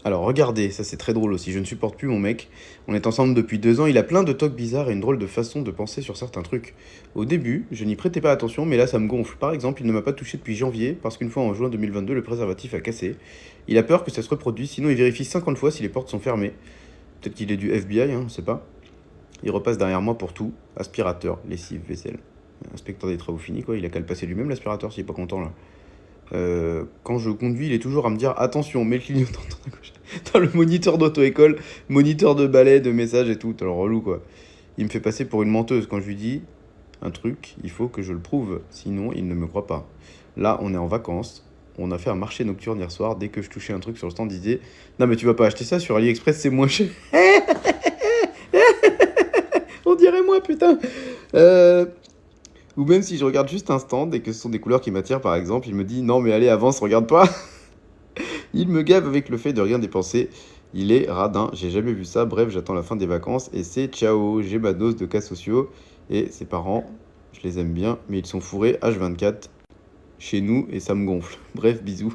Alors regardez, ça c'est très drôle aussi, je ne supporte plus mon mec. On est ensemble depuis 2 ans, il a plein de tocs bizarres et une drôle de façon de penser sur certains trucs. Au début, je n'y prêtais pas attention, mais là ça me gonfle. Par exemple, il ne m'a pas touché depuis janvier, parce qu'une fois en juin 2022, le préservatif a cassé. Il a peur que ça se reproduise, sinon il vérifie 50 fois si les portes sont fermées. Peut-être qu'il est du FBI, on sait pas. Il repasse derrière moi pour tout, aspirateur, lessive, vaisselle. Inspecteur des travaux finis quoi, il a qu'à le passer lui-même l'aspirateur s'il est pas content là. Quand je conduis, il est toujours à me dire attention, mets le clignotant à gauche. Dans le moniteur d'auto-école, moniteur de balai, de messages et tout, alors relou quoi. Il me fait passer pour une menteuse quand je lui dis un truc, il faut que je le prouve, sinon il ne me croit pas. Là, on est en vacances, on a fait un marché nocturne hier soir, dès que je touchais un truc sur le stand, il disait non mais tu vas pas acheter ça sur AliExpress, c'est moins cher. On dirait moi putain. Euh, Ou même si je regarde juste un stand et que ce sont des couleurs qui m'attirent par exemple, il me dit non mais allez avance, regarde pas. Il me gave avec le fait de rien dépenser. Il est radin, j'ai jamais vu ça. Bref, j'attends la fin des vacances et c'est ciao. J'ai ma dose de cas sociaux et ses parents, je les aime bien, mais ils sont fourrés H24 chez nous et ça me gonfle. Bref, bisous.